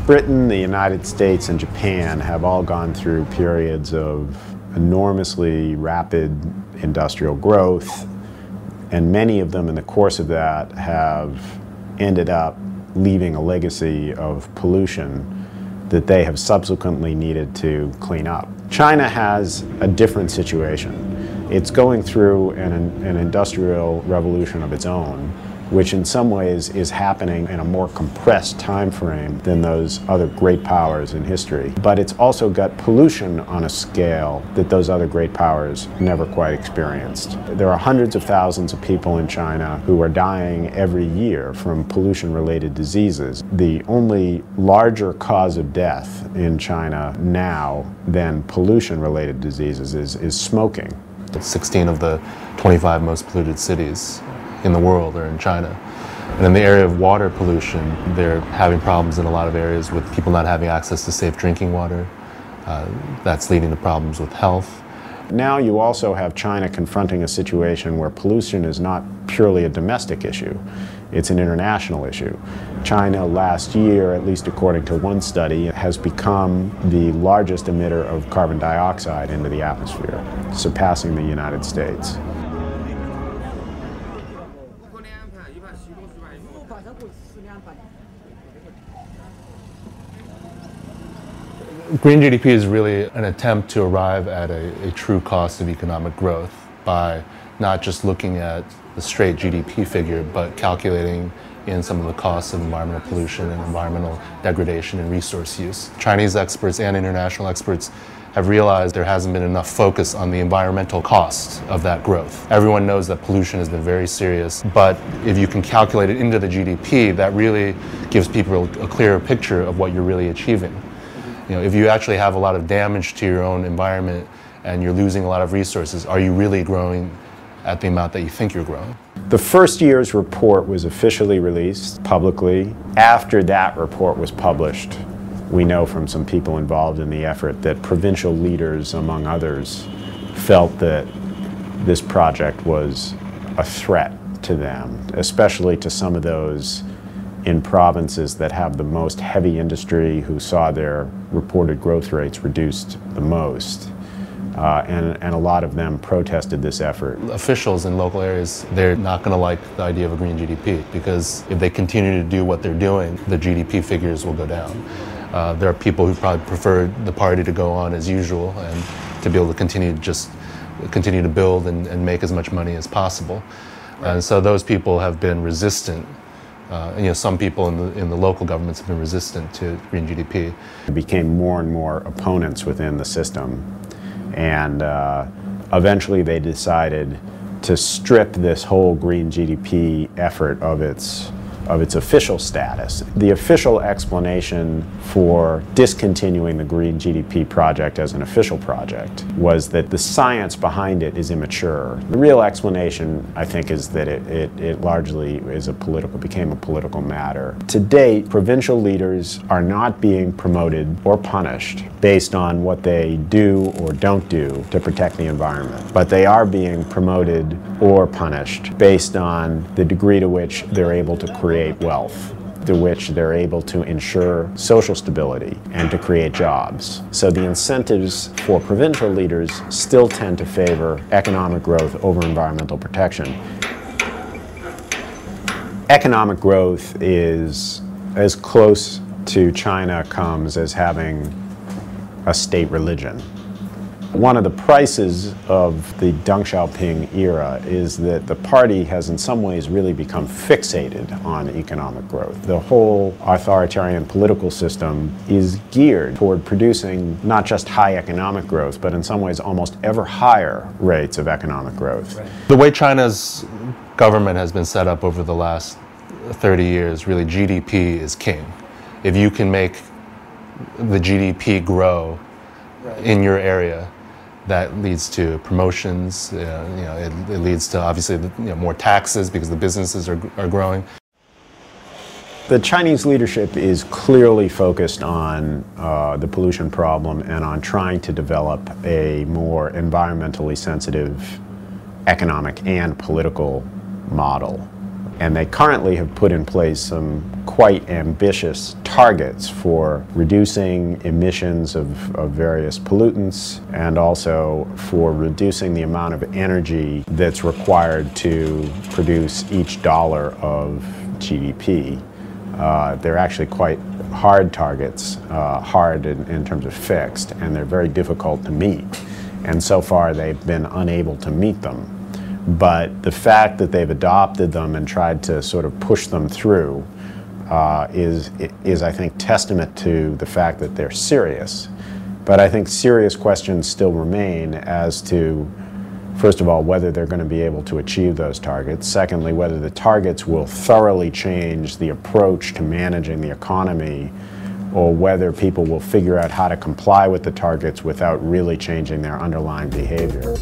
Britain, the United States, and Japan have all gone through periods of enormously rapid industrial growth, and many of them in the course of that have ended up leaving a legacy of pollution that they have subsequently needed to clean up. China has a different situation. It's going through an industrial revolution of its own, which in some ways is happening in a more compressed time frame than those other great powers in history. But it's also got pollution on a scale that those other great powers never quite experienced. There are hundreds of thousands of people in China who are dying every year from pollution-related diseases. The only larger cause of death in China now than pollution-related diseases is smoking. 16 of the 25 most polluted cities in the world are in China. And in the area of water pollution, they're having problems in a lot of areas with people not having access to safe drinking water. That's leading to problems with health. Now you also have China confronting a situation where pollution is not purely a domestic issue, it's an international issue. China last year, at least according to one study, has become the largest emitter of carbon dioxide into the atmosphere, surpassing the United States. Green GDP is really an attempt to arrive at a true cost of economic growth by not just looking at the straight GDP figure, but calculating in some of the costs of environmental pollution and environmental degradation and resource use. Chinese experts and international experts have realized there hasn't been enough focus on the environmental costs of that growth. Everyone knows that pollution has been very serious, but if you can calculate it into the GDP, that really gives people a clearer picture of what you're really achieving. You know, if you actually have a lot of damage to your own environment and you're losing a lot of resources, are you really growing at the amount that you think you're growing? The first year's report was officially released publicly. After that report was published, we know from some people involved in the effort that provincial leaders, among others, felt that this project was a threat to them, especially to some of those in provinces that have the most heavy industry, who saw their reported growth rates reduced the most. And a lot of them protested this effort. Officials in local areas, they're not going to like the idea of a green GDP, because if they continue to do what they're doing, the GDP figures will go down. There are people who probably prefer the party to go on as usual and to be able to continue to build and make as much money as possible. Right. And so those people have been resistant. You know, some people in the local governments have been resistant to green GDP. There became more and more opponents within the system, and eventually they decided to strip this whole green GDP effort of its official status. The official explanation for discontinuing the green GDP project as an official project was that the science behind it is immature. The real explanation, I think, is that it largely became a political matter. To date, provincial leaders are not being promoted or punished based on what they do or don't do to protect the environment, but they are being promoted or punished based on the degree to which they're able to create wealth, to which they're able to ensure social stability and to create jobs. So the incentives for provincial leaders still tend to favor economic growth over environmental protection. Economic growth is as close to China comes as having a state religion. One of the prices of the Deng Xiaoping era is that the party has in some ways really become fixated on economic growth. The whole authoritarian political system is geared toward producing not just high economic growth, but in some ways almost ever higher rates of economic growth. Right. The way China's government has been set up over the last 30 years, really GDP is king. If you can make the GDP grow in your area, that leads to promotions. It leads to obviously more taxes because the businesses are growing. The Chinese leadership is clearly focused on the pollution problem and on trying to develop a more environmentally sensitive economic and political model. And they currently have put in place some quite ambitious targets for reducing emissions of various pollutants and also for reducing the amount of energy that's required to produce each dollar of GDP. They're actually quite hard targets, hard in terms of fixed, and they're very difficult to meet. And so far they've been unable to meet them. But the fact that they've adopted them and tried to sort of push them through is, I think, testament to the fact that they're serious. But I think serious questions still remain as to, first of all, whether they're going to be able to achieve those targets. Secondly, whether the targets will thoroughly change the approach to managing the economy, or whether people will figure out how to comply with the targets without really changing their underlying behavior.